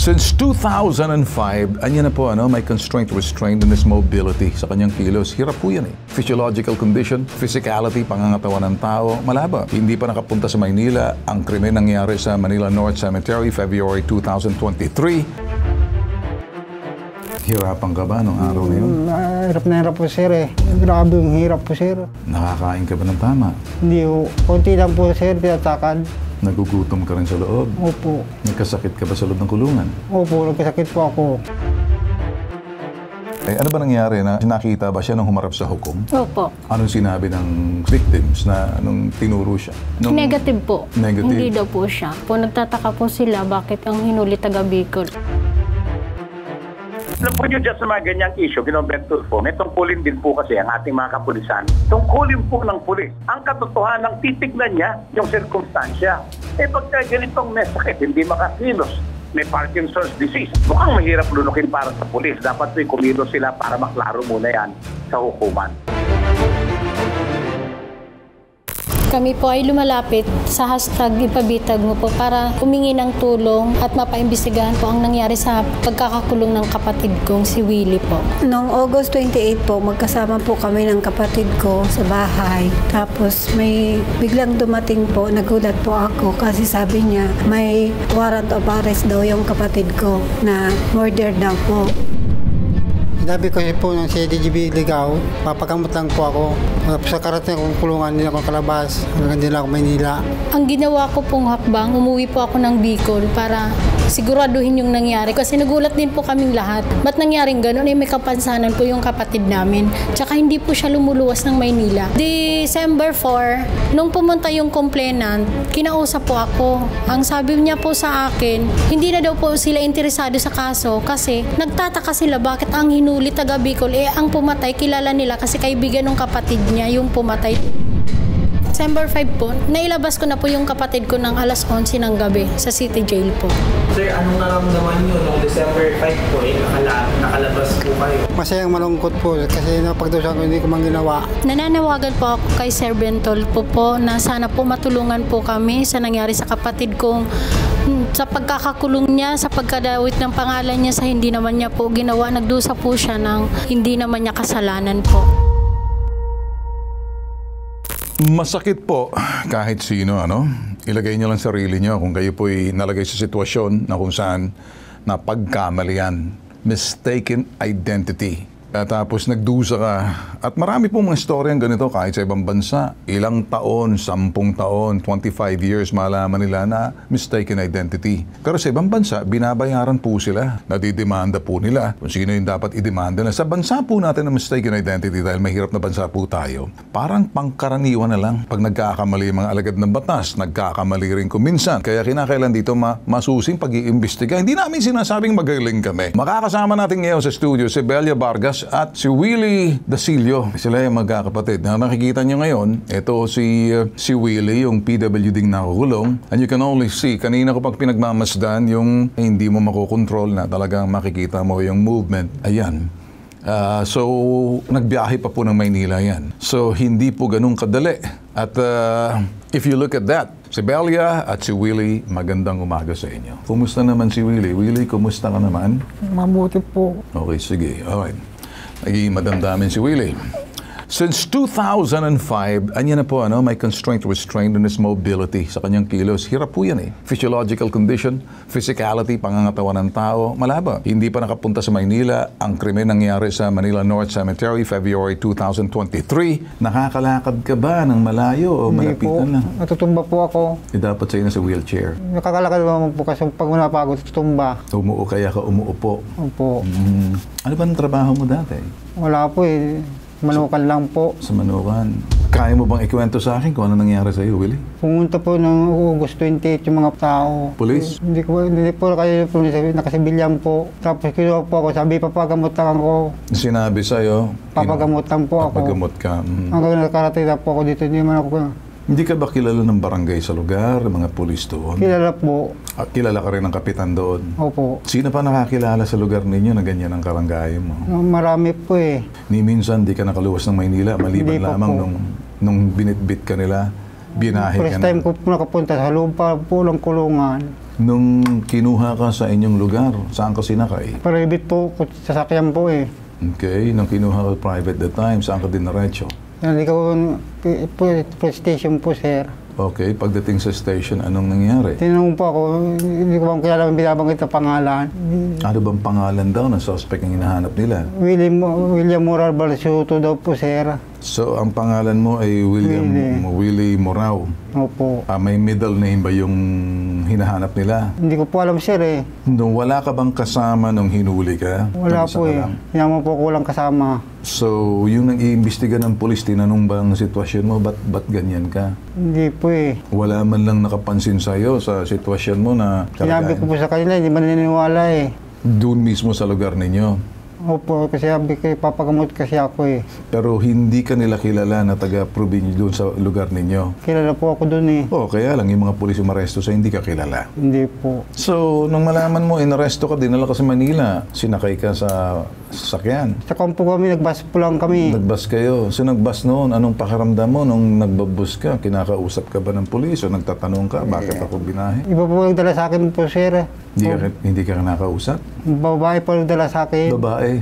Since 2005, anya na po, may constraint restraint in his mobility sa kanyang kilos. Hirap po yan eh. Physiological condition, physicality, pangangatawan ng tao, malaba. Hindi pa nakapunta sa Maynila. Ang krimen nangyari sa Manila North Cemetery, February 2023. Hirapan ka ba nung araw na yun? Hirap na hirap po, sir eh. Grabe yung hirap po, sir. Nakakain ka ba ng tama? Hindi po. Kunti lang po, sir, tinatakad. Nagugutom ka rin sa loob? Opo. Nagkasakit ka ba sa loob ng kulungan? Opo, nagkasakit po ako. Ano ba nangyari na nakita ba siya nung humarap sa hukom? Opo. Anong sinabi ng victims na anong tinuro siya? Negative po. Negative? Hindi daw po siya. Nagtataka po sila bakit ang hinuli taga Bicol. Alam po nyo dyan sa mga ganyang issue, Ginobentul po, may tungkulin din po kasi ang ating mga kapulisan. Tungkulin po ng pulis. Ang katotohanan, titignan niya yung sirkumstansya. Pagka ganitong may sakit, hindi makakilos, may Parkinson's disease, mukhang mahirap lunukin para sa pulis. Dapat po'y kumilos sila para maklaro muna yan sa hukuman. Kami po ay lumalapit sa hashtag ipabitag mo po para humingi ng tulong at mapaimbestigahan po ang nangyari sa pagkakakulong ng kapatid kong si Willie po. Noong August 28 po, magkasama po kami ng kapatid ko sa bahay. Tapos may biglang dumating po, nagulat po ako kasi sabi niya may warrant of arrest daw yung kapatid ko na murder daw po. Sabi ko po ng CDGB Ligaw, papagamot lang po ako. Sa karating akong kulungan, hindi ako kalabas. Hanggang din ako Maynila. Ang ginawa ko pong hakbang, umuwi po ako ng Bicol para siguraduhin yung nangyari. Kasi nagulat din po kaming lahat. Ba't nangyaring gano'n? May kapansanan po yung kapatid namin. Tsaka hindi po siya lumuluwas ng Maynila. December 4, nung pumunta yung complainant, kinausap po ako. Ang sabi niya po sa akin, hindi na daw po sila interesado sa kaso kasi nagtataka sila bakit ang hinuli taga Bicol, ang pumatay kilala nila kasi kaibigan ng kapatid niya yung pumatay. December 5 po, nailabas ko na po yung kapatid ko ng alas 11 ng gabi sa City Jail po. Sir, anong naramdaman nyo nung December 5 po, nakalabas po kayo? Masayang malungkot po kasi napagdusan ko hindi ko man ginawa. Nananawagan po ako kay Sir Bentol po na sana po matulungan po kami sa nangyari sa kapatid kong sa pagkakakulong niya, sa pagkadawit ng pangalan niya sa hindi naman niya po ginawa. Nagdusa po siya ng hindi naman niya kasalanan po. Masakit po kahit sino, ilagay niyo lang sarili niyo kung kayo po'y nalagay sa sitwasyon na kung saan napagkamalian, mistaken identity. Tapos nagdusa ka. At marami pong mga storyang ganito kahit sa ibang bansa. Ilang taon, 10 taon, 25 years, malaman nila na mistaken identity. Pero sa ibang bansa, binabayaran po sila. Nadidemanda po nila kung sino yung dapat idemanda na. Sa bansa po natin na mistaken identity dahil mahirap na bansa po tayo, parang pangkaraniwan na lang. Pag nagkakamali yung mga alagad ng batas, nagkakamali rin kuminsan. Kaya kinakailan dito masusing pag-iimbestiga. Hindi namin sinasabing magaling kami. Makakasama natin ngayon sa studio si Belia Vargas at si Willie Dasilio. Sila yung magkakapatid. Na nakikita nyo ngayon, ito si Willie, yung PWD nakukulong. And you can only see, kanina ko pag pinagmamasdan, yung hindi mo makokontrol na talagang makikita mo yung movement. Ayan. So, nagbiyahe pa po ng Maynila yan. So, hindi po ganun kadali. At if you look at that, si Belia at si Willie, magandang umaga sa inyo. Kumusta naman si Willie? Willie, kumusta ka naman? Mabuti po. Okay, sige. Alright. Naging madamdamin si Willie. Since 2005, anya na po, may constraint restraint in his mobility sa kanyang kilos. Hirap po yan eh. Physiological condition, physicality, pangangatawan ng tao, malaba. Hindi pa nakapunta sa Maynila. Ang krimen nangyari sa Manila North Cemetery, February 2023. Nakakalakad ka ba ng malayo o malapitan lang? Natutumba po ako. Dapat sa'yo na sa wheelchair. Nakakalakad naman po kasi pag napagod, tutumba. Umuo kaya ka umuupo. Opo. Ano ba ang trabaho mo dati? Wala po eh. Manukan lang po. Sa Manukan. Kaya mo bang ikwento sa akin kung ano nangyari sa iyo, Willie? Pumunta po ng August 28 yung mga tao. Police? Hindi po kayo po nakasibilyan po. Tapos kinuha po ako, sabi papagamutan ko. Sinabi sa'yo? Papagamutan po ako. Papagamot ka. Hanggang nakarating na po ako dito, hindi man ako. Hindi ka ba kilala ng barangay sa lugar, mga pulis doon? Kilala po. Kilala ka rin ng kapitan doon? Opo. Sino pa nakakilala sa lugar ninyo na ganyan ang karangayan mo? Marami po eh. Ni minsan di ka nakaluwas ng Maynila, maliban Hindi lamang po. nung binitbit ka nila, binahe ka First na. time ko po nakapunta sa loob pa po ng kulungan. Nung kinuha ka sa inyong lugar, saan ka sinakay? Private po, sasakyan po eh. Okay, nung kinuha ka private that time, saan ka dinaretso? Naligaw po, police station po, sir. Okay, pagdating sa station, anong nangyari? Tinanong po ako, hindi ko bang kilala ang binabanggit na pangalan. Ano bang pangalan daw ng suspect ang hinahanap nila? William Moral Balsuto daw po, sir. So, ang pangalan mo ay Willie Morao. Opo. May middle name ba yung hinahanap nila? Hindi ko po alam, sir eh. Nung wala ka bang kasama nung hinuli ka? Wala Nag-isa po ka eh. lang? Yaman po ko walang kasama. So, yung nag-iimbestiga ng polis, tinanong ba ang sitwasyon mo? Ba't ganyan ka? Hindi po eh. Wala man lang nakapansin sa'yo sa sitwasyon mo na Sinabi ko po sa kanila, hindi man naniniwala eh. doon mismo sa lugar ninyo. Opo, kasi sabi ko, papagamot kasi ako eh. Pero hindi ka nila kilala na taga-probinsya doon sa lugar ninyo. Kilala po ako doon eh. Oh, kaya lang yung mga pulis umaresto sa hindi ka kilala. Hindi po. So, nung malaman mo, inaresto ka, dinala ka sa Manila, sinakay ka sa sasakyan. Sa kampo kami, nagbus po lang kami. Nagbus kayo. So, nagbus noon, anong pakiramdam mo nung nagbabus ka? Kinakausap ka ba ng pulis o nagtatanong ka, bakit ako binahe? Iba po nagdala sa akin po, sir. Hindi ka nakausap? Babae po nagdala sa akin. Babae?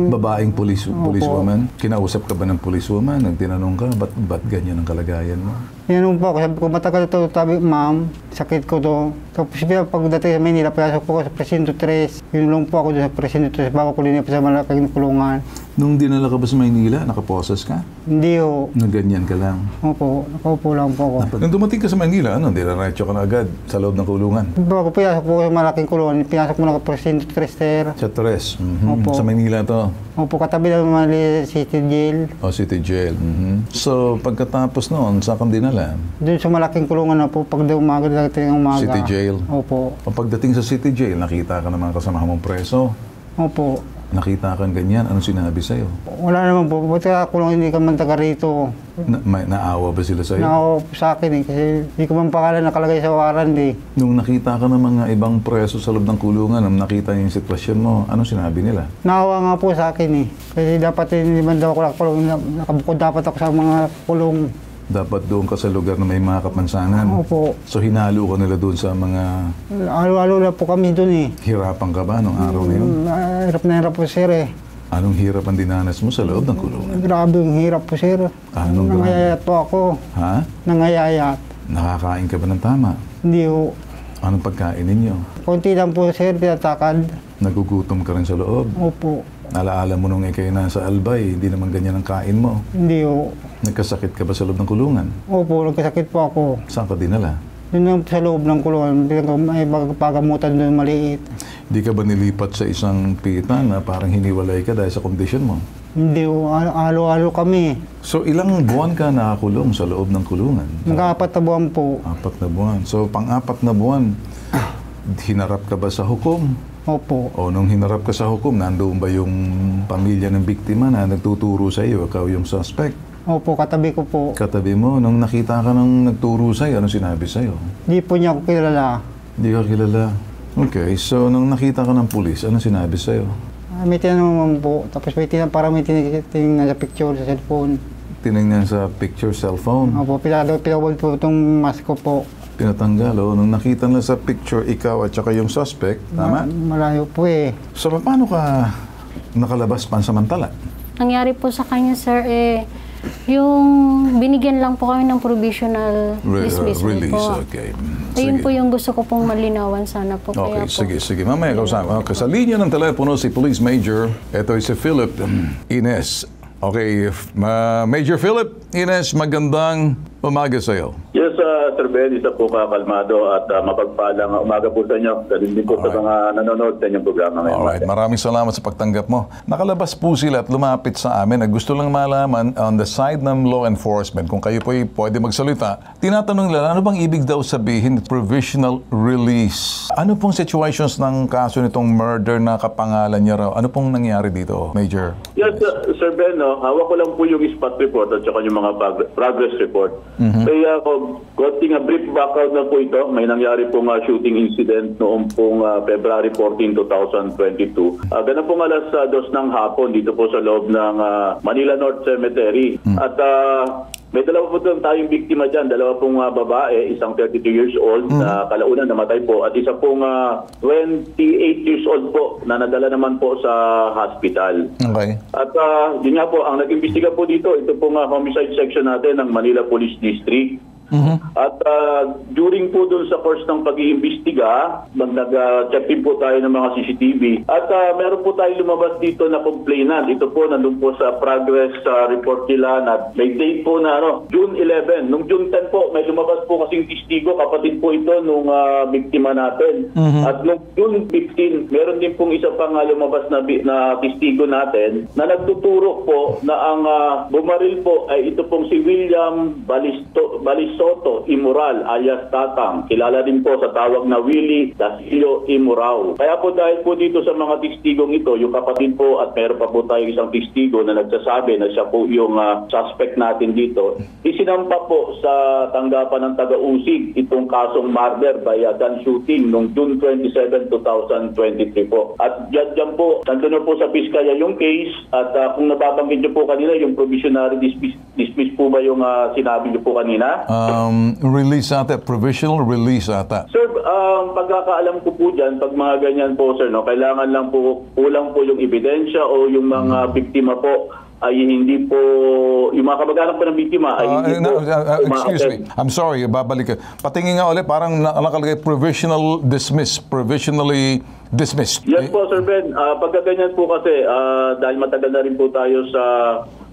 Babaeng policewoman? Kinausap ka ba ng policewoman? Nagtinanong ka, ba't ganyan ang kalagayan mo? Tinanong po ako, sabi ko, matagal ito, sabi, ma'am, sakit ko to. Tapos pagdating sa Manila, pinasok po ako sa Presinto 3. Yun lang po ako doon sa Presinto 3, bago ko linip sa malaking kulungan. Nung dinala ka ba sa Maynila, nakaposes ka? Hindi ho. Na ganyan ka lang? Opo, nakaupo lang po ako. Nung dumating ka sa Maynila, dinaretso ka na agad sa loob ng kulungan? Bago pinasok po ako sa malaking kulungan, pinasok mo na sa Presinto 3, sir. Sa Tres? Opo. Sa Maynila to? Opo, katabi lang Manila City Jail. City Jail. So, pagkatapos noon, saan kang dinala? Doon sa malaking kulungan na po, pag umaga, dating umaga. City Jail? Opo. O pagdating sa City Jail, nakita ka ng mga kasama mong preso? Opo. Nakita kang ganyan, anong sinabi sa'yo? Wala naman po. Ba't ka kulong hindi ka man taga rito? Naawa ba sila sa'yo? Naawa po sa akin eh. Kasi hindi ko man pangalan nakalagay sa warrant eh. Nung nakita ka ng mga ibang preso sa loob ng kulungan, nung nakita yung sitwasyon mo, anong sinabi nila? Naawa nga po sa akin eh. Kasi dapat hindi man daw ako nakakulong. Nakabukod dapat ako sa mga kulong. Dapat doon ka sa lugar na may mga kapansanan. Opo. So hinalo ka nila doon sa mga... Alo-alo na po kami doon eh. Hirapan ka ba nung araw na yun? Hirap na hirap po sir eh. Anong hirap ang dinanas mo sa loob ng kulungan? Grabe yung hirap po sir. Anong grabe? Nangayayat po ako. Ha? Nangayayat. Nakakain ka ba ng tama? Hindi ho. Anong pagkain ninyo? Konti lang po sir, tinatakad. Nagugutom ka rin sa loob? Opo. Alaala mo nung ikay nasa Albay, hindi naman ganyan ang kain mo. Hindi ho. Nagkasakit ka ba sa loob ng kulungan? Opo, nagkasakit po ako. Saan ka dinala? Yun lang sa loob ng kulungan, may pagamutan doon maliit. Di ka ba nilipat sa isang pitan na parang hiniwalay ka dahil sa kondisyon mo? Hindi ho, alo-alo kami. So ilang buwan ka nakakulong sa loob ng kulungan? Nag-apat na buwan po. 4 na buwan. So pang-4 na buwan, hinarap ka ba sa hukom? Opo. O nung hinarap ka sa hukom, nandoon ba yung pamilya ng biktima na nagtuturo sa iyo, ikaw yung suspect? Opo, katabi ko po. Katabi mo, nung nakita ka ng nagturo sa iyo, ano sinabi sa iyo? Hindi po niya ako kilala. Hindi ka kilala. Okay, so nung nakita ka ng pulis, ano sinabi sa iyo? May tinanong naman po. Tapos parang may tinitingnan sa picture sa cellphone. Tinignan sa picture cellphone. Opo, pinawal po itong mask ko po. Pinatanggal, o nung nakita na sa picture ikaw at saka yung suspect, tama? Malayo po eh. So paano ka nakalabas pansamantala? Nangyari po sa kanya, sir, yung binigyan lang po kami ng provisional dismissal Release, po. okay. Ayun po yung gusto ko pong malinawan sana po. Okay, Kaya po, sige. Mamaya kausama. Okay, sa linya ng telepono si Police Major, ito ay si Philip Ines. Okay, Major Philip Ines, magandang umaga sa iyo. Yes, Sir Ben, isa po kakalmado at mapagpalang umaga po sa inyo. Galing din po sa mga nanonood sa inyong programa ngayon. Alright, maraming salamat sa pagtanggap mo. Nakalabas po sila at lumapit sa amin. Gusto lang malaman on the side ng law enforcement, kung kayo po ay pwede magsalita, tinatanong nila, ano bang ibig daw sabihin provisional release? Ano pong situations ng kaso nitong murder na kapangalan niya raw? Ano pong nangyari dito, Major? Yes, Sir Ben, hawak ko lang po yung spot report at saka yung mga progress report. Kaya konting brief background na po ito. May nangyari pong shooting incident noong pong February 14, 2022. Ganun pong alas 2 ng hapon dito po sa loob ng Manila North Cemetery. At May dalawa po doon tayong biktima dyan. Dalawa pong babae, isang 32 years old na kalaunan namatay po at isa pong 28 years old po na nadala naman po sa hospital. Okay. At yun nga po, ang nag-imbestiga po dito, ito pong homicide section natin ng Manila Police District. At during po dun sa course ng pag-iimbestiga, nag-check din po tayo ng mga CCTV. At meron po tayo lumabas dito na complainant. Ito po, nandun po sa progress report nila na may date po na June 11. Nung June 10 po, may lumabas po kasing testigo, kapatid po ito nung biktima natin. At nung June 15, meron din pong isa pang lumabas na testigo natin na nagtuturo po na ang bumaril po ay ito pong si William Balisoto Imoral alias Tatang. Kilala din po sa tawag na Willie Dasilio Imorao. Kaya po dahil po dito sa mga testigong ito, yung kapatid po at meron pa po tayo isang testigo na nagsasabi na siya po yung suspect natin dito, isinampa po sa tanggapan ng taga-usig itong kasong murder by gun shooting noong June 27, 2023 po. At dyan po, nandun na po sa Piskaya yung case at kung nababanggit niyo po kanina, yung provisionary dismiss po ba yung sinabi niyo po kanina? Release ata, provisional release ata. Sir, pagkakaalam ko po dyan, pag mga ganyan po sir, kailangan lang po, kulang po yung ebidensya o yung mga biktima po ay hindi po, yung mga kamag-anak po ng biktima ay hindi po excuse me, I'm sorry, babalik ka. Patingin nga ulit, parang nakalagay provisionally dismissed. Yes po Sir Ben, pagkaganyan po kasi, dahil matagal na rin po tayo sa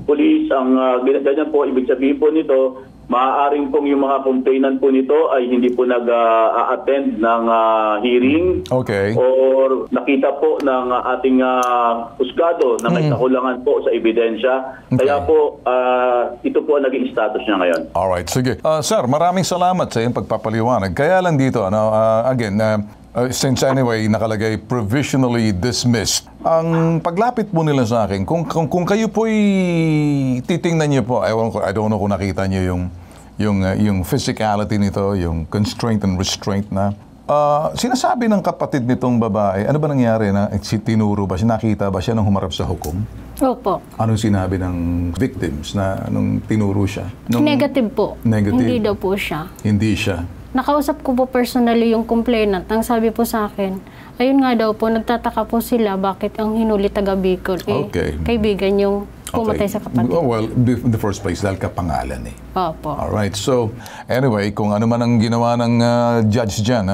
police, ang ganyan po, ibig sabihin po nito, maaaring pong yung mga complainant po nito ay hindi po nag-attend ng hearing or nakita po ng ating husgado na may kakulangan po sa ebidensya. Kaya po, ito po ang naging status niya ngayon. Alright, sige. Sir, maraming salamat sa iyong pagpapaliwanag. Kaya lang dito, since anyway, nakalagay provisionally dismissed. Ang paglapit po nila sa akin, kung kayo po'y titingnan niyo po, I don't know kung nakita niyo yung physicality nito, yung constraint and restraint na. Sinasabi ng kapatid nitong babae, ano ba nangyari na tinuro ba siya, nakita ba siya nung humarap sa hukom? Opo. Anong sinabi ng victims na nung tinuro siya? Negative po. Negative? Hindi daw po siya. Hindi siya. Nakausap ko po personally yung complainant. Ang sabi po sa akin, ayun nga daw po, nagtataka po sila bakit ang hinuli taga Bicol. Kaibigan yung pumatay sa kapatid. Well, in the first place, dahil kapangalan eh. Opo. Alright, so anyway, kung ano man ang ginawa ng judge dyan,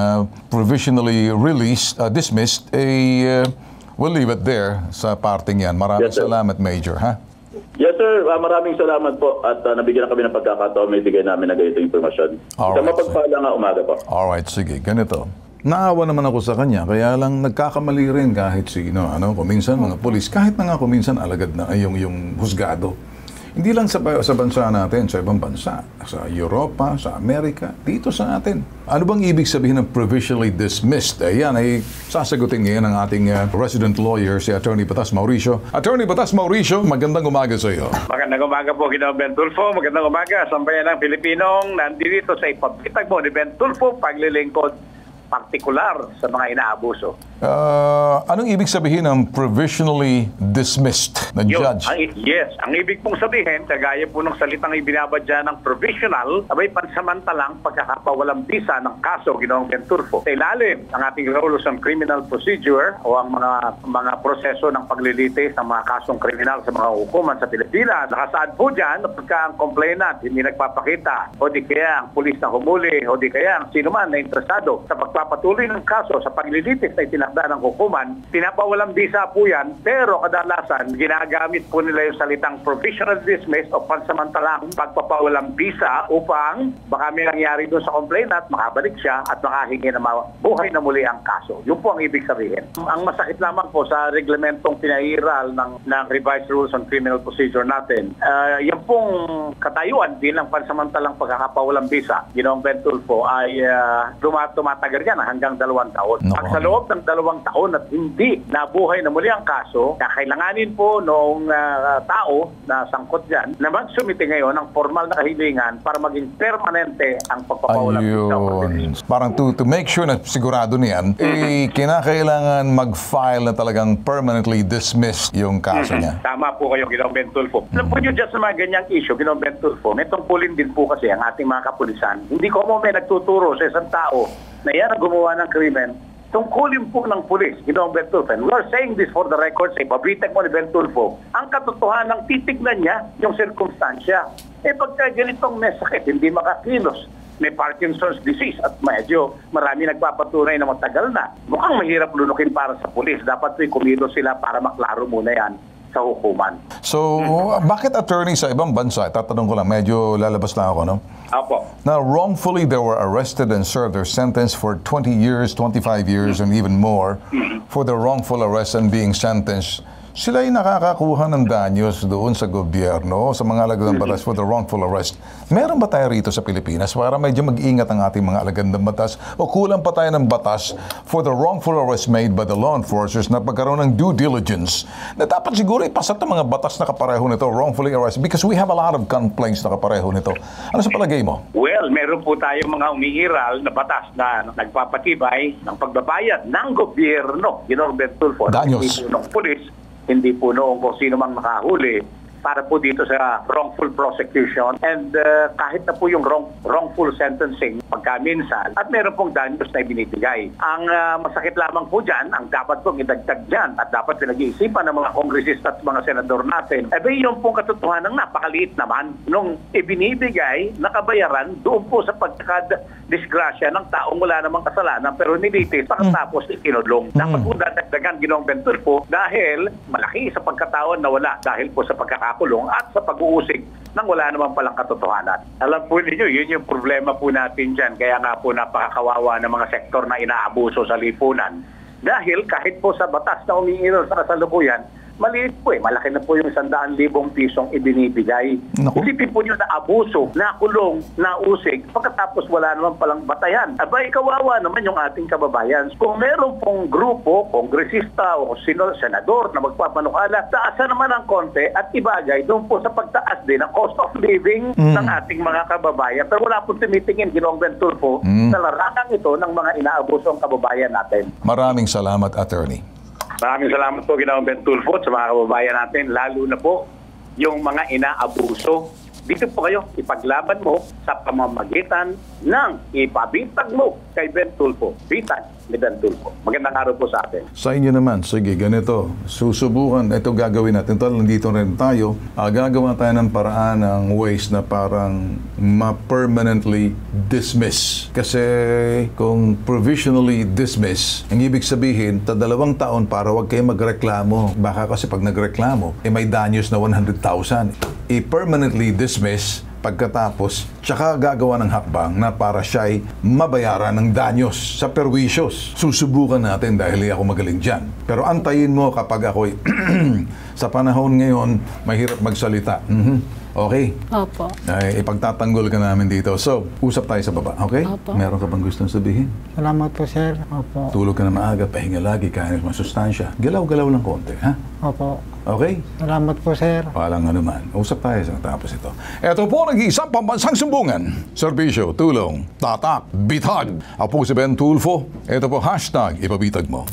provisionally released, dismissed, we'll leave it there sa parting yan. Maraming salamat, Major, ha? Yes, sir. Maraming salamat po at nabigyan na kami ng pagkakataon may bigay namin na ganitong informasyon. Sa mapagpala nga umaga po. Alright, sige. Ganito. Naawa naman ako sa kanya, kaya lang nagkakamali rin kahit sino. Kuminsan mga polis, kahit na nga kuminsan alagad na yung husgado. Hindi lang sa bansa natin, sa ibang bansa, sa Europa, sa Amerika, dito sa atin. Ano bang ibig sabihin ng provisionally dismissed? Yan ay sasagutin ngayon ng ating resident lawyer, si Attorney Batas Mauricio. Attorney Batas Mauricio, magandang umaga sa iyo. Magandang umaga po, Ginoong Ben Tulfo. Magandang umaga, sambayan ng Pilipinong nandito sa ipagpitag mo ni Ben Tulfo, paglilingkod partikular sa mga inaabuso. Anong ibig sabihin ng provisionally dismissed na judge? Ang ibig pong sabihin, kagaya po ng salitang ibinabadya ng provisional, abay pansamantalang pagkakapawalang bisa ng kaso, Ginoong Ben Tulfo. Sa ilalim ang ating rules on criminal procedure o ang mga proseso ng paglilitis ng mga kasong kriminal sa mga hukuman sa Pilipinas. Nakasaad po dyan na pagka ang complainant hindi nagpapakita o di kaya ang pulis na humuli o di kaya ang sino man na interesado sa pagpapatuloy ng kaso sa paglilitis na itinakda ng hukuman, pinapawalang bisa po yan, pero kadalasan ginagamit po nila yung salitang provisional dismiss o pansamantalang pagpapawalang bisa upang baka may nangyari doon sa complainant, makabalik siya at makahingi na buhay na muli ang kaso. Yun po ang ibig sabihin. Ang masakit lamang po sa reglamentong pinairal ng revised rules on criminal procedure natin, yan pong katayuan bilang pansamantalang pagkakapawalang bisa, Ginoong Ben Tulfo, ay tumatagal yan hanggang 2 taon. No. Pag sa loob ng 2 taon at hindi nabuhay na muli ang kaso, kakailanganin po noong tao na sangkot dyan na magsumite ngayon ng formal na kahilingan para maging permanente ang pagpapawalang visa. Ayun. Parang to make sure na sigurado niyan, kinakailangan mag-file na talagang permanently dismissed yung kaso niya. Tama po kayo, Ginoong Ben Tulfo. Alam po nyo dyan sa mga ganyang issue, Ginoong Ben Tulfo, may tungkulin din po kasi ang ating mga kapulisan. Hindi ko mo may nagtuturo sa isang tao na yan ang gumawa ng krimen. Tungkulin po ng pulis, Ginoong Ben Tulfo. And we're saying this for the record, sa ipabritek mo ni Ben Tulfo, ang katotohanan, titignan niya yung sirkumstansya. Pagka ganitong may sakit, hindi makakilos, may Parkinson's disease at medyo marami nagpapatunay na matagal na. Mukhang mahirap lunukin para sa pulis. Dapat kumilos sila para maklaro muna yan sa hukuman. So, bakit attorney sa ibang bansa, tatanong ko lang, medyo lalabas lang ako, no? Apo. Now, wrongfully they were arrested and served their sentence for 20 years, 25 years, and even more for the wrongful arrest and being sentenced. Sila ay nakakakuha ng danyos doon sa gobyerno, sa mga alagad ng batas for the wrongful arrest. Meron ba tayo rito sa Pilipinas para medyo mag-ingat ang ating mga alagad ng batas o kulang pa tayo ng batas for the wrongful arrest made by the law enforcers na pagkaroon ng due diligence na dapat siguro ipasat ang mga batas na kapareho nito, wrongfully arrest, because we have a lot of complaints na kapareho nito. Ano sa palagay mo? Well, meron po tayong mga umiiral na batas na nagpapatibay ng pagbabayad ng gobyerno, Ginoong Ben Tulfo, Danyos. ng pulis, hindi po noong kung sino mang makahuli para po dito sa wrongful prosecution and kahit na po yung wrongful sentencing pagkaminsan at meron pong danyos na ibinibigay. Ang masakit lamang po dyan, ang dapat pong idagdag dyan at dapat pinag-iisipan ng mga kongresista at mga senador natin, yung pong katotohanan napakaliit naman nung ibinibigay na kabayaran doon po sa pagkakadisgrasya ng taong wala namang kasalanan pero nilitis pagkatapos ikinulong. Dapat po dadagdagan, Ginoong Ben Tulfo, dahil malaki sa pagkatawan na wala dahil po sa pagkakakulong at sa pag-uusig nang wala naman palang katotohanan. Alam po ninyo, yun yung problema po natin dyan. Kaya nga po napakakawawa ng mga sektor na inaabuso sa lipunan. Dahil kahit po sa batas na umiiral sa kasalukuyan, maliit po malaki na po yung 100,000 pisong ibinibigay. Naku. Isipin po nyo na abuso, na kulong, na usig, pagkatapos wala naman palang batayan. Abay, kawawa naman yung ating kababayan. Kung meron pong grupo, kongresista o senador na magpapanukala, taasan naman ang konti at ibagay doon po sa pagtaas din ng cost of living ng ating mga kababayan. Pero wala pong tumitingin, Ginoong Ben Tulfo, sa larangang ito ng mga inaabuso ang kababayan natin. Maraming salamat, attorney. Maraming salamat po, Ginoong Ben Tulfo, sa mga kababayan natin, lalo na po yung mga inaabuso. Dito po kayo, ipaglaban mo sa pamamagitan ng ipabintag mo kay Ben Tulfo. Bitag ni Ben Tulfo. Magandang araw po sa atin. Sa inyo naman, sige, ganito. Susubukan, ito gagawin natin. Ito, nandito rin tayo. Gagawa tayo ng paraan ng ways na parang ma-permanently dismiss. Kasi kung provisionally dismiss, ang ibig sabihin, 2 taon para wag kayo magreklamo. Baka kasi pag nagreklamo, may danyos na 100,000. I-permanently dismiss pagkatapos, tsaka gagawa ng hakbang na para siya'y mabayaran ng danyos sa perwisyos. Susubukan natin dahil ako magaling dyan. Pero antayin mo kapag ako'y sa panahon ngayon, mahirap magsalita. Okay? Opo. Ay, ipagtatanggol ka namin dito. So, usap tayo sa baba, okay? Opo. Meron ka bang gustong sabihin? Salamat po, sir. Opo. Tulog ka na maaga, pahinga lagi, kain ng masustansya. Galaw-galaw lang konti, ha? Opo. Okay? Salamat po, sir. Walang anuman. Usap tayo sa tapos ito. Ito po nag-iisang pambansang sumbungan. Serbisyo, tulong, tatak, bitag. Ako po si Ben Tulfo. Ito po hashtag ipabitag mo.